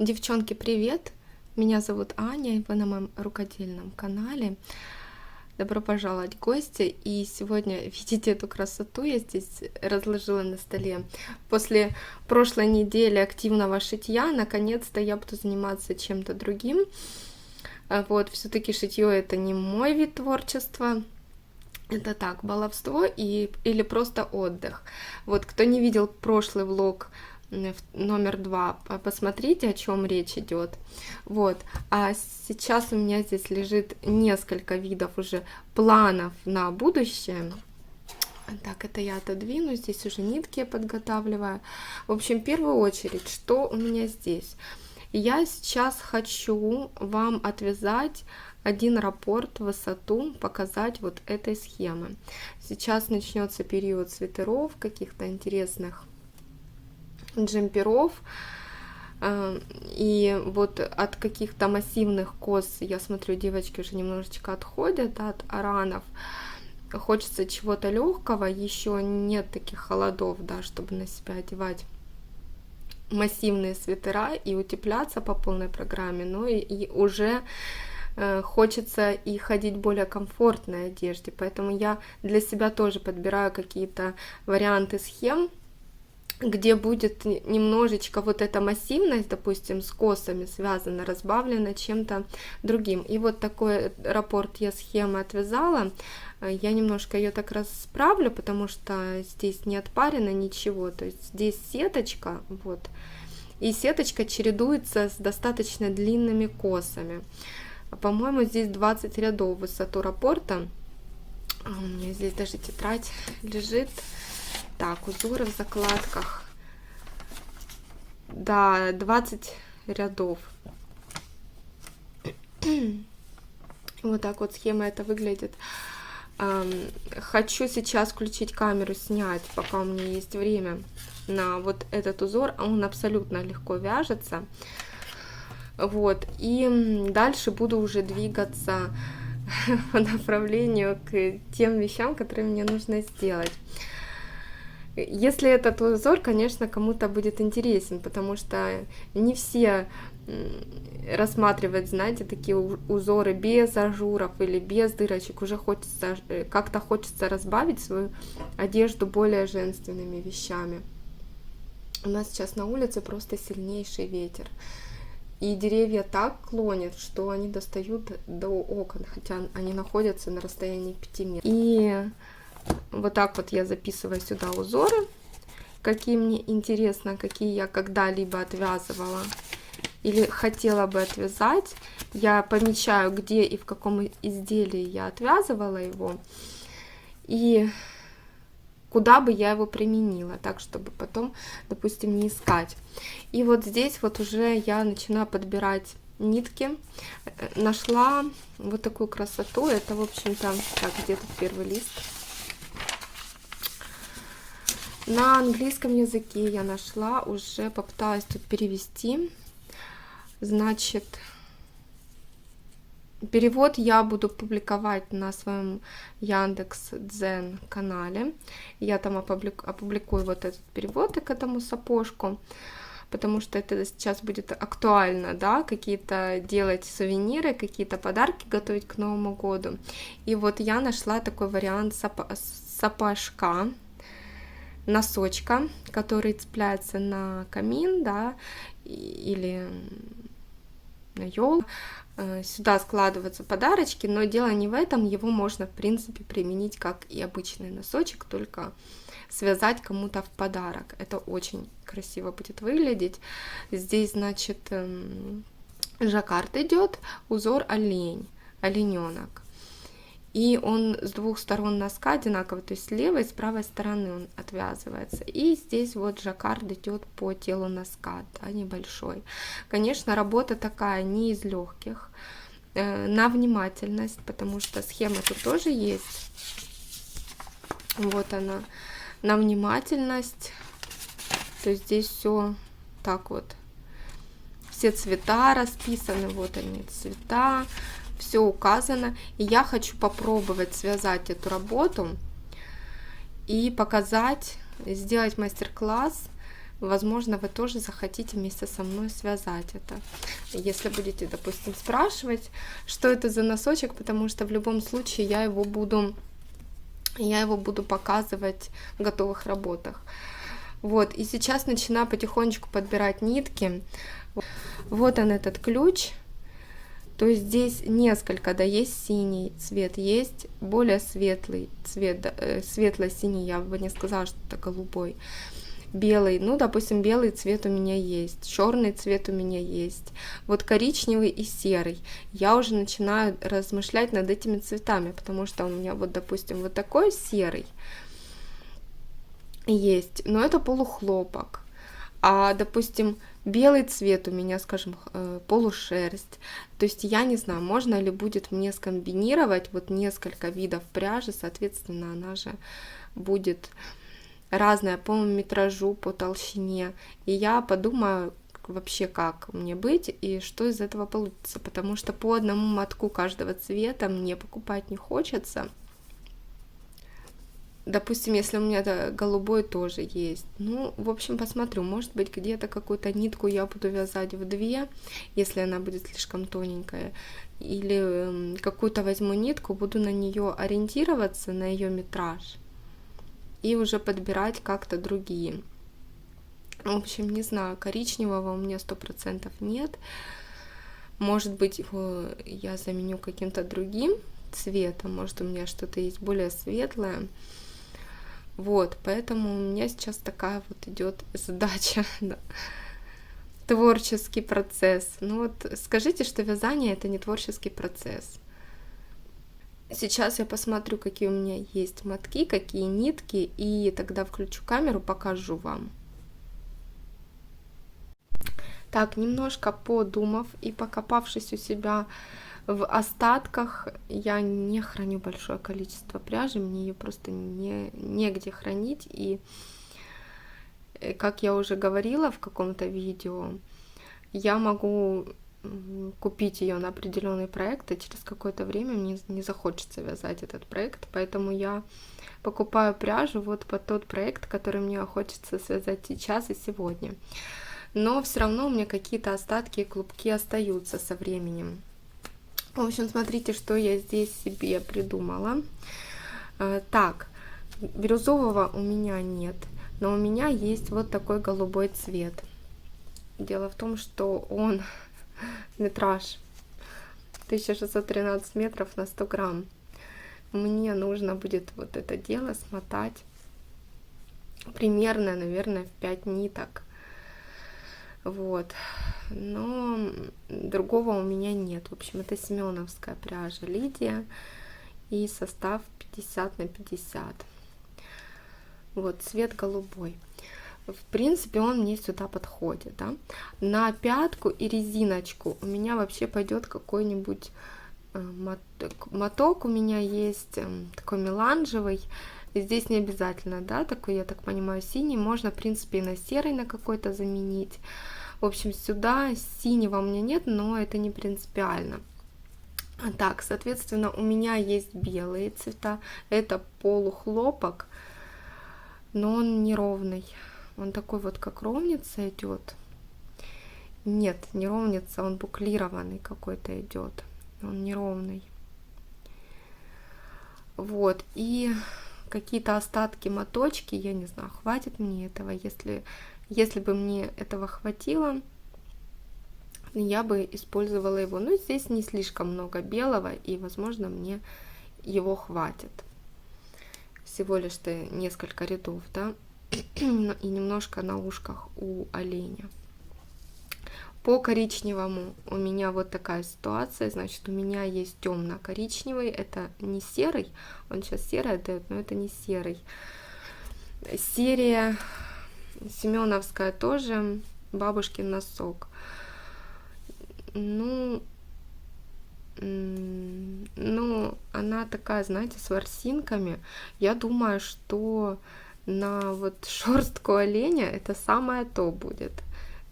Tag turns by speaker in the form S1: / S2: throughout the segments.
S1: Девчонки, привет! Меня зовут Аня, и вы на моем рукодельном канале. Добро пожаловать в гости. И сегодня, видите эту красоту, я здесь разложила на столе. После прошлой недели активного шитья, наконец-то я буду заниматься чем-то другим. Вот, все-таки шитье это не мой вид творчества. Это так, баловство или просто отдых. Вот, кто не видел прошлый влог, номер 2, посмотрите, о чем речь идет. Вот, а сейчас у меня здесь лежит несколько видов уже планов на будущее. Так, это я отодвину, здесь уже нитки я подготавливаю. В общем, в первую очередь, что у меня здесь? Я сейчас хочу вам отвязать один раппорт в высоту, показать вот этой схемы. Сейчас начнется период свитеров, каких-то интересных джемперов, и вот от каких-то массивных кос, я смотрю, девочки уже немножечко отходят от аранов. Хочется чего-то легкого, еще нет таких холодов, да, чтобы на себя одевать массивные свитера и утепляться по полной программе, но и уже хочется и ходить в более комфортной одежде, поэтому я для себя тоже подбираю какие-то варианты схем, где будет немножечко вот эта массивность, допустим, с косами связана, разбавлена чем-то другим. И вот такой раппорт я схемы отвязала. Я немножко ее так расправлю, потому что здесь не отпарено ничего. То есть здесь сеточка, вот, и сеточка чередуется с достаточно длинными косами. По-моему, здесь 20 рядов в высоту раппорта. У меня здесь даже тетрадь лежит. Так, узоры в закладках. Да, 20 рядов. Вот так вот схема это выглядит. Хочу сейчас включить камеру, снять, пока у меня есть время, на вот этот узор. Он абсолютно легко вяжется. Вот. И дальше буду уже двигаться по направлению к тем вещам, которые мне нужно сделать. Если этот узор, конечно, кому-то будет интересен, потому что не все рассматривают, знаете, такие узоры без ажуров или без дырочек. Уже хочется, как-то хочется разбавить свою одежду более женственными вещами. У нас сейчас на улице просто сильнейший ветер. И деревья так клонят, что они достают до окон, хотя они находятся на расстоянии 5 метров. И вот так вот я записываю сюда узоры, какие мне интересно, какие я когда-либо отвязывала или хотела бы отвязать. Я помечаю, где и в каком изделии я отвязывала его, и куда бы я его применила, так, чтобы потом, допустим, не искать. И вот здесь вот уже я начинаю подбирать нитки. Нашла вот такую красоту. Это, в общем-то, так, где тут первый лист? На английском языке я нашла, уже попыталась тут перевести. Значит, перевод я буду публиковать на своем Яндекс.Дзен канале. Я там опубликую вот этот перевод к этому сапожку, потому что это сейчас будет актуально, да, какие-то делать сувениры, какие-то подарки готовить к Новому году. И вот я нашла такой вариант сапожка, носочка, который цепляется на камин, да, или на ёлку. Сюда складываются подарочки, но дело не в этом, его можно, в принципе, применить как и обычный носочек, только связать кому-то в подарок. Это очень красиво будет выглядеть. Здесь, значит, жаккард идет, узор олень, олененок. И он с двух сторон носка одинаковый, то есть с левой и с правой стороны он отвязывается. И здесь вот жаккард идет по телу носка, да, небольшой. Конечно, работа такая не из легких, на внимательность, потому что схема тут тоже есть. Вот она, на внимательность. То есть здесь все так вот, все цвета расписаны, вот они цвета. Все указано, и я хочу попробовать связать эту работу и показать, сделать мастер-класс возможно, вы тоже захотите вместе со мной связать это. Если будете, допустим, спрашивать, что это за носочек, потому что в любом случае я его буду показывать в готовых работах. Вот, и сейчас начинаю потихонечку подбирать нитки. Вот он, этот ключ. То есть здесь несколько, да, есть синий цвет, есть более светлый цвет, да, светло-синий, я бы не сказала, что это голубой. Белый, ну, допустим, белый цвет у меня есть, черный цвет у меня есть, вот коричневый и серый. Я уже начинаю размышлять над этими цветами, потому что у меня вот, допустим, вот такой серый есть, но это полухлопок. А, допустим, белый цвет у меня, скажем, полушерсть. То есть я не знаю, можно ли будет мне скомбинировать вот несколько видов пряжи, соответственно, она же будет разная по метражу, по толщине. И я подумаю вообще, как мне быть и что из этого получится, потому что по одному мотку каждого цвета мне покупать не хочется. Допустим, если у меня голубой тоже есть. Ну, в общем, посмотрю. Может быть, где-то какую-то нитку я буду вязать в две, если она будет слишком тоненькая. Или какую-то возьму нитку, буду на нее ориентироваться, на ее метраж. И уже подбирать как-то другие. В общем, не знаю, коричневого у меня 100% нет. Может быть, его я заменю каким-то другим цветом. Может, у меня что-то есть более светлое. Вот, поэтому у меня сейчас такая вот идет задача, да. Творческий процесс. Ну вот скажите, что вязание это не творческий процесс. Сейчас я посмотрю, какие у меня есть мотки, какие нитки, и тогда включу камеру, покажу вам. Так, немножко подумав и покопавшись у себя в остатках, я не храню большое количество пряжи, мне ее просто негде хранить. И, как я уже говорила в каком-то видео, я могу купить ее на определенный проект, и через какое-то время мне не захочется вязать этот проект, поэтому я покупаю пряжу вот под тот проект, который мне хочется связать сейчас и сегодня. Но все равно у меня какие-то остатки и клубки остаются со временем. В общем, смотрите, что я здесь себе придумала. Так, бирюзового у меня нет, но у меня есть вот такой голубой цвет. Дело в том, что он метраж 1613 метров на 100 грамм. Мне нужно будет вот это дело смотать примерно, наверное, в 5 ниток. Вот, но другого у меня нет. В общем, это семеновская пряжа Лидия и состав 50/50. Вот, цвет голубой. В принципе, он мне сюда подходит, да. На пятку и резиночку у меня вообще пойдет какой-нибудь моток. У меня есть такой меланжевый. Здесь не обязательно, да, такой, я так понимаю, синий. Можно, в принципе, и на серый на какой-то заменить. В общем, сюда синего у меня нет, но это не принципиально. Так, соответственно, у меня есть белые цвета. Это полухлопок, но он неровный. Он такой вот, как ровница идет. Нет, не ровница, он буклированный какой-то идет. Он неровный. Вот, и какие-то остатки моточки, я не знаю, хватит мне этого. Если бы мне этого хватило, я бы использовала его. Но здесь не слишком много белого, и, возможно, мне его хватит. Всего лишь-то несколько рядов, да, и немножко на ушках у оленя. По коричневому у меня вот такая ситуация. Значит, у меня есть темно-коричневый. Это не серый. Он сейчас серый отдает, но это не серый. Серия семеновская тоже. Бабушкин носок. Ну, она такая, знаете, с ворсинками. Я думаю, что на вот шерстку оленя это самое то будет.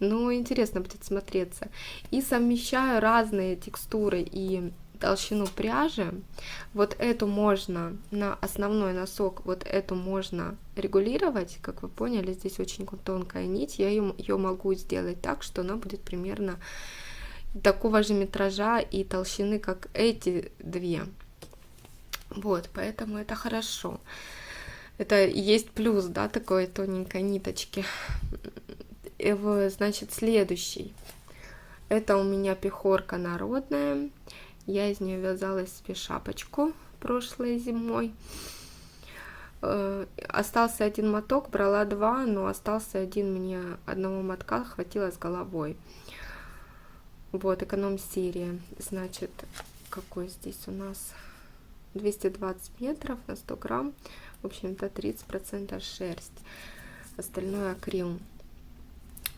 S1: Ну, интересно будет смотреться. И совмещаю разные текстуры и толщину пряжи. Вот эту можно на основной носок, вот эту можно регулировать, как вы поняли, здесь очень тонкая нить, я ее могу сделать так, что она будет примерно такого же метража и толщины, как эти две. Вот, поэтому это хорошо. Это есть плюс, да, такой тоненькой ниточки. И, значит, следующий. Это у меня пехорка народная. Я из нее вязала себе шапочку прошлой зимой. Остался один моток, брала два, но остался один, мне одного мотка хватило с головой. Вот, эконом-серия. Значит, какой здесь у нас? 220 метров на 100 грамм. В общем-то, 30% шерсть. Остальное акрил.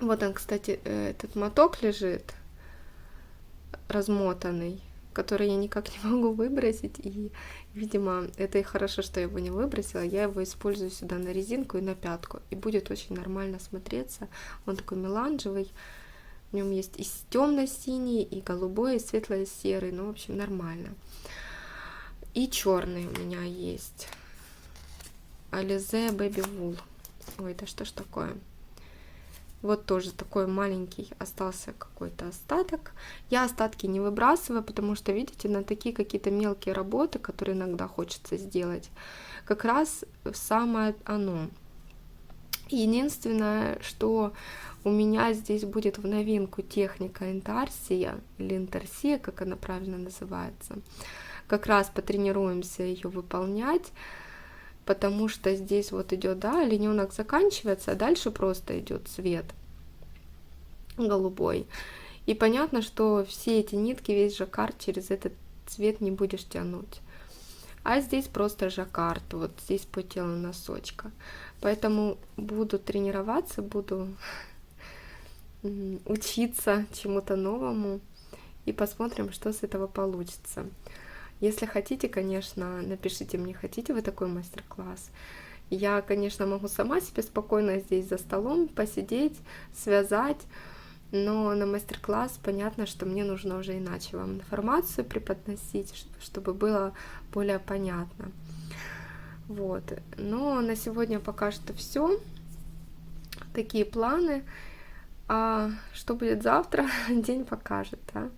S1: Вот он, кстати, этот моток лежит размотанный, который я никак не могу выбросить. И, видимо, это и хорошо, что я его не выбросила. Я его использую сюда на резинку и на пятку. И будет очень нормально смотреться. Он такой меланжевый. В нем есть и темно-синий, и голубой, и светло-серый. Ну, в общем, нормально. И черный у меня есть. Alize Baby Wool. Ой, это что ж такое? Вот тоже такой маленький остался какой-то остаток. Я остатки не выбрасываю, потому что, видите, на такие какие-то мелкие работы, которые иногда хочется сделать, как раз самое оно. Единственное, что у меня здесь будет в новинку техника интарсия, или интарсия, как она правильно называется. Как раз потренируемся ее выполнять, потому что здесь вот идет, да, олененок заканчивается, а дальше просто идет цвет голубой. И понятно, что все эти нитки, весь жаккард через этот цвет не будешь тянуть. А здесь просто жаккард, вот здесь по телу носочка. Поэтому буду тренироваться, буду учиться чему-то новому и посмотрим, что с этого получится. Если хотите, конечно, напишите мне, хотите вы такой мастер-класс. Я, конечно, могу сама себе спокойно здесь за столом посидеть, связать, но на мастер-класс понятно, что мне нужно уже иначе вам информацию преподносить, чтобы было более понятно. Вот. Но на сегодня пока что все. Такие планы. А что будет завтра, день покажет, да?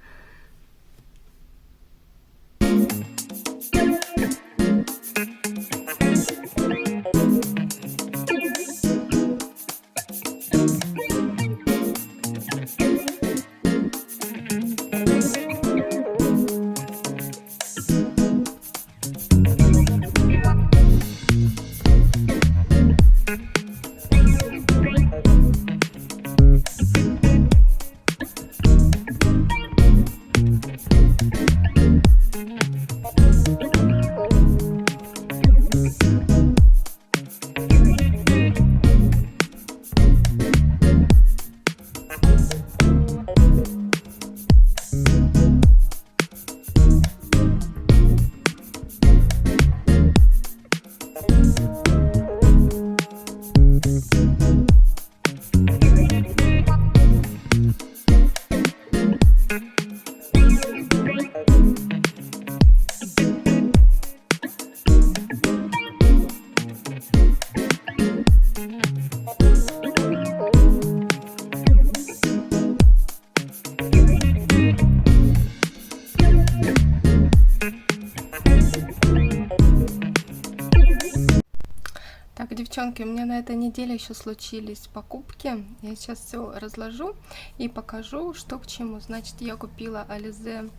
S1: Так, девчонки, у меня на этой неделе еще случились покупки. Я сейчас все разложу и покажу, что к чему. Значит, я купила Alize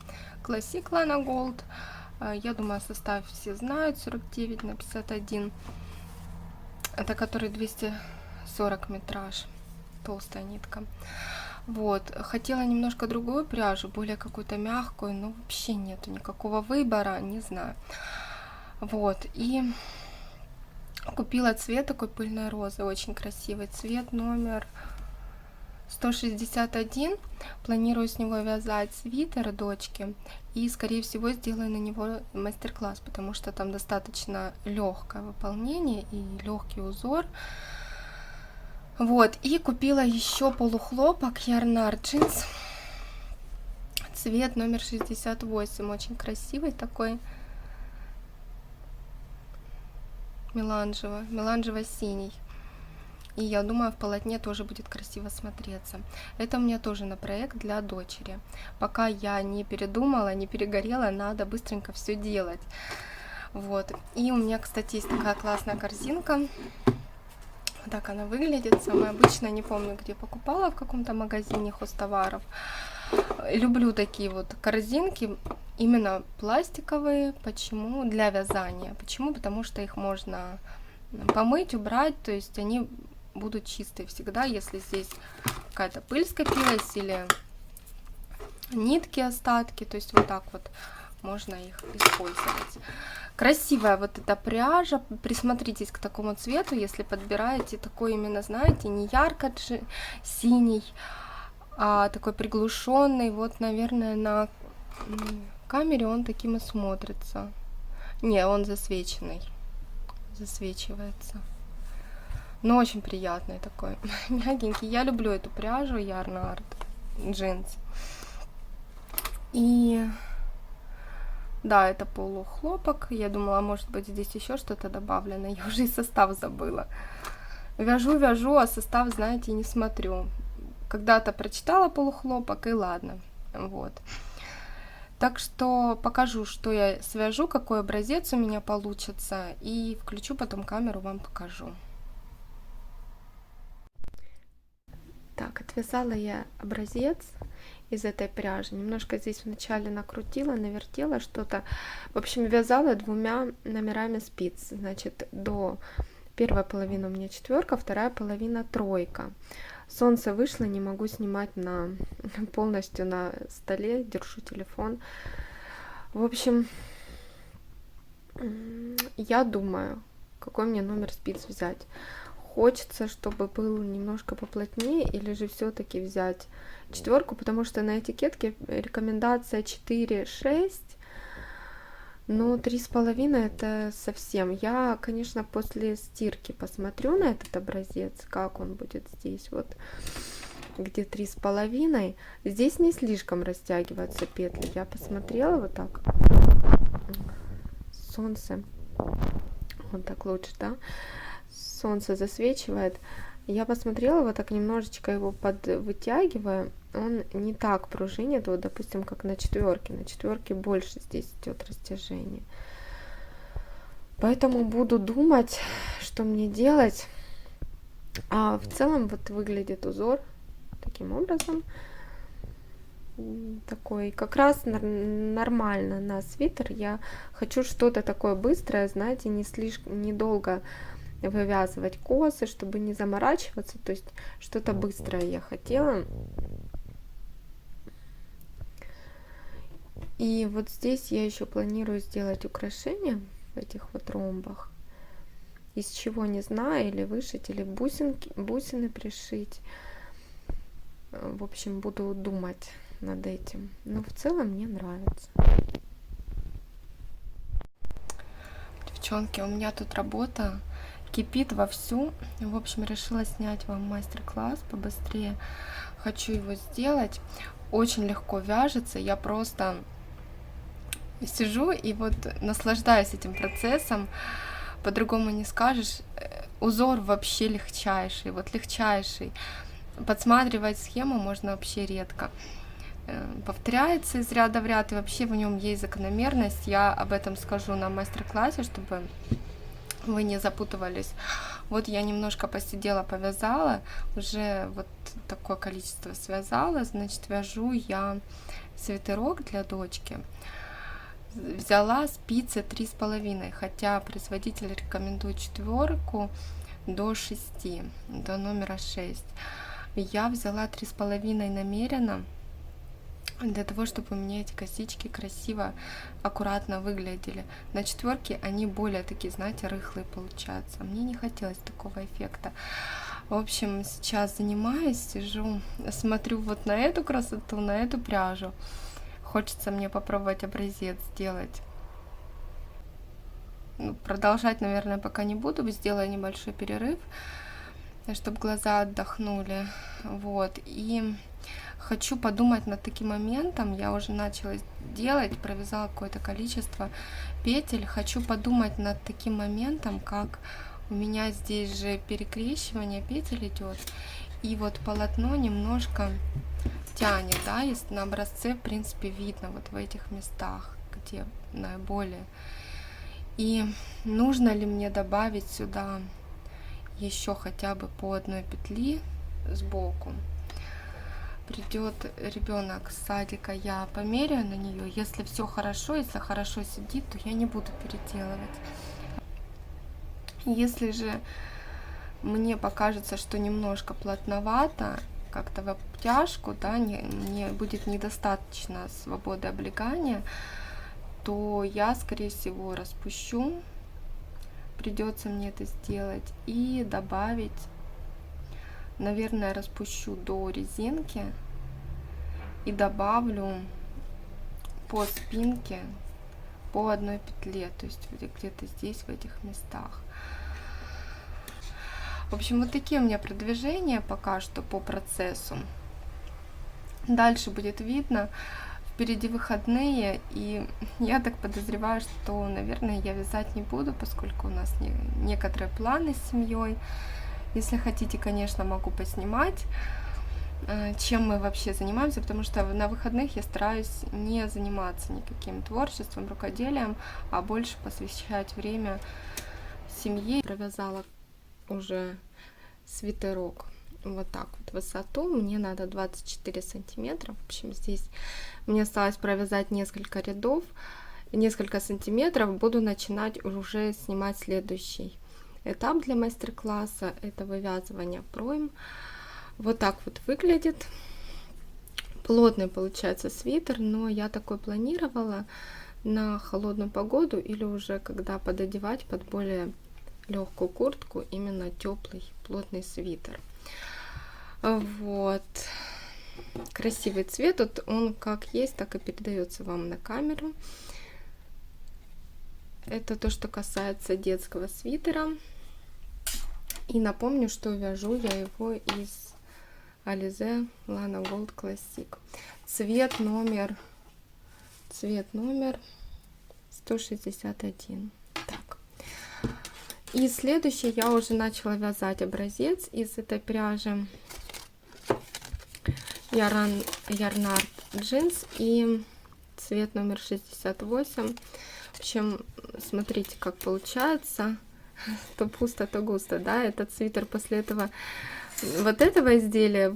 S1: Classic Lana Gold. Я думаю, состав все знают. 49 на 51. Это который 240 метраж. Толстая нитка. Вот. Хотела немножко другую пряжу, более какую-то мягкую, но вообще нету никакого выбора, не знаю. Вот. И купила цвет такой пыльной розы, очень красивый цвет, номер 161. Планирую с него вязать свитер дочке и, скорее всего, сделаю на него мастер-класс, потому что там достаточно легкое выполнение и легкий узор. Вот, и купила еще полухлопок Yarnard Jeans, Цвет номер 68, очень красивый такой, меланжево-синий. И я думаю, в полотне тоже будет красиво смотреться. Это у меня тоже на проект для дочери. Пока я не передумала, не перегорела, надо быстренько все делать. Вот. И у меня, кстати, есть такая классная корзинка. Вот так она выглядит. Самая обычная, не помню, где покупала, в каком-то магазине хозтоваров. Люблю такие вот корзинки, именно пластиковые. Почему? Для вязания. Почему? Потому что их можно помыть, убрать, то есть они будут чистые всегда, если здесь какая-то пыль скопилась или нитки, остатки, то есть вот так вот можно их использовать. Красивая вот эта пряжа, присмотритесь к такому цвету, если подбираете такой именно, знаете, не ярко-синий, а такой приглушенный. Вот, наверное, на камере он таким и смотрится. Не, он засвеченный, засвечивается. Но очень приятный такой, мягенький. Я люблю эту пряжу Yarn Art джинс. И да, это полухлопок. Я думала, может быть, здесь еще что-то добавлено. Я уже и состав забыла. Вяжу, а состав, знаете, не смотрю. Когда-то прочитала полухлопок, и ладно. Вот. Так что покажу, что я свяжу, какой образец у меня получится. И включу потом камеру, вам покажу. Так, отвязала я образец из этой пряжи. Немножко здесь вначале накрутила, навертела что-то. В общем, вязала 2 номерами спиц. Значит, до первой половины у меня 4, вторая половина 3. Солнце вышло, не могу снимать полностью на столе, держу телефон. В общем, я думаю, какой мне номер спиц взять. Хочется, чтобы был немножко поплотнее, или же все-таки взять 4, потому что на этикетке рекомендация 4-6, но 3,5 это совсем. Я, конечно, после стирки посмотрю на этот образец, как он будет здесь, вот где 3,5. Здесь не слишком растягиваются петли. Я посмотрела вот так. Солнце. Вот так лучше, да? Солнце засвечивает. Я посмотрела, вот так немножечко его подвытягиваю. Он не так пружинит, вот, допустим, как на 4. На 4 больше здесь идет растяжение. Поэтому буду думать, что мне делать. А в целом вот выглядит узор таким образом. Такой как раз нормально на свитер. Я хочу что-то такое быстрое, знаете, не слишком недолго вывязывать косы, чтобы не заморачиваться, то есть что-то быстрое я хотела. И вот здесь я еще планирую сделать украшения в этих вот ромбах. Из чего, не знаю, или вышить, или бусины пришить. В общем, буду думать над этим. Но в целом мне нравится. Девчонки, у меня тут работа кипит вовсю. В общем, решила снять вам мастер-класс побыстрее. Хочу его сделать. Очень легко вяжется. Я просто сижу и вот наслаждаюсь этим процессом. По-другому не скажешь. Узор вообще легчайший. Вот легчайший. Подсматривать схему можно вообще редко. Повторяется из ряда в ряд, и вообще в нем есть закономерность. Я об этом скажу на мастер-классе, чтобы вы не запутывались. Вот я немножко посидела, повязала, уже вот такое количество связала, значит, вяжу я свитерок для дочки. Взяла спицы 3,5, хотя производитель рекомендует 4 до 6, до номера 6. Я взяла 3,5 намеренно, для того, чтобы у меня эти косички красиво, аккуратно выглядели. На 4 они более такие, знаете, рыхлые получаются. Мне не хотелось такого эффекта. В общем, сейчас занимаюсь, сижу, смотрю вот на эту красоту, на эту пряжу. Хочется мне попробовать образец сделать. Продолжать, наверное, пока не буду. Сделаю небольшой перерыв, чтобы глаза отдохнули. Вот. И хочу подумать над таким моментом. Я уже начала делать, провязала какое-то количество петель. Хочу подумать над таким моментом, как у меня здесь же перекрещивание петель идет. И вот полотно немножко тянет, да, и на образце, в принципе, видно вот в этих местах, где наиболее. И нужно ли мне добавить сюда еще хотя бы по одной петли сбоку. Придет ребенок с садика, я померяю на нее. Если все хорошо, если хорошо сидит, то я не буду переделывать. Если же мне покажется, что немножко плотновато, как-то в обтяжку, да, не будет недостаточно свободы облегания, то я, скорее всего, распущу. Придется мне это сделать и добавить, наверное, распущу до резинки и добавлю по спинке по одной петле, то есть где-то здесь, в этих местах. В общем, вот такие у меня продвижения пока что по процессу. Дальше будет видно. Впереди выходные, и я так подозреваю, что, наверное, я вязать не буду, поскольку у нас некоторые планы с семьей. Если хотите, конечно, могу поснимать, чем мы вообще занимаемся, потому что на выходных я стараюсь не заниматься никаким творчеством, рукоделием, а больше посвящать время семье. Провязала уже свитерок вот так вот высоту, мне надо 24 сантиметра. В общем, здесь мне осталось провязать несколько рядов, несколько сантиметров. Буду начинать уже снимать следующий этап для мастер-класса. Это вывязывание пройм. Вот так вот выглядит. Плотный получается свитер, но я такой планировала на холодную погоду или уже когда пододевать под более легкую куртку, именно теплый плотный свитер. Вот, красивый цвет, вот он как есть, так и передается вам на камеру. Это то, что касается детского свитера. И напомню, что вяжу я его из Alize Lana Gold Classic. Цвет номер 161. Так. И следующий я уже начала вязать образец из этой пряжи. Ярнард джинс и цвет номер 68. В общем, смотрите, как получается. То пусто, то густо, да. Этот свитер после этого, вот этого изделия,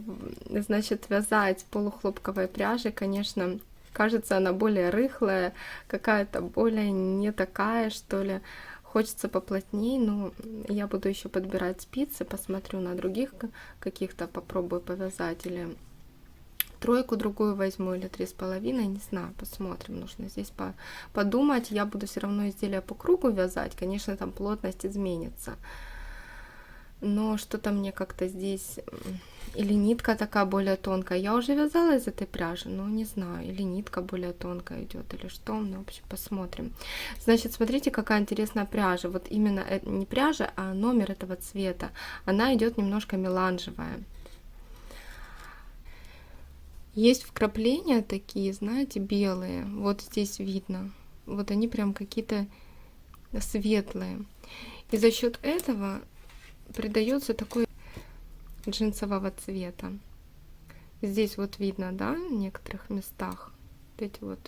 S1: значит, вязать полухлопковой пряжей, конечно, кажется, она более рыхлая, какая-то более не такая, что ли. Хочется поплотнее, но я буду еще подбирать спицы, посмотрю на других каких-то, попробую повязать, или тройку другую возьму, или 3,5, не знаю, посмотрим. Нужно здесь подумать. Я буду все равно изделия по кругу вязать, конечно, там плотность изменится. Но что-то мне как-то здесь... Или нитка такая более тонкая. Я уже вязала из этой пряжи, но не знаю. Или нитка более тонкая идет, или что. Ну, в общем, посмотрим. Значит, смотрите, какая интересная пряжа. Вот именно не пряжа, а номер этого цвета. Она идет немножко меланжевая. Есть вкрапления такие, знаете, белые. Вот здесь видно. Вот они прям какие-то светлые. И за счет этого придается такой джинсового цвета. Здесь вот видно, да, в некоторых местах вот эти вот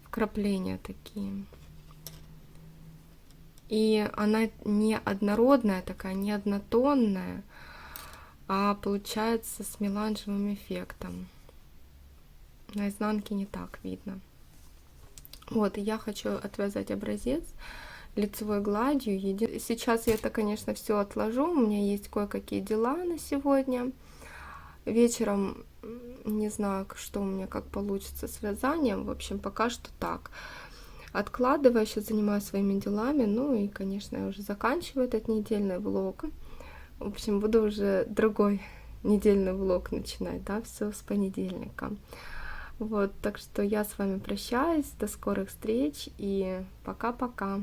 S1: вкрапления такие. И она не однородная такая, не однотонная, а получается с меланжевым эффектом. На изнанке не так видно. Вот, и я хочу отвязать образец лицевой гладью. Сейчас я это, конечно, все отложу. У меня есть кое-какие дела на сегодня. Вечером не знаю, что у меня как получится с вязанием. В общем, пока что так. Откладываю, сейчас занимаюсь своими делами. Ну и, конечно, я уже заканчиваю этот недельный влог. В общем, буду уже другой недельный влог начинать, да, все с понедельника. Вот, так что я с вами прощаюсь. До скорых встреч и пока-пока.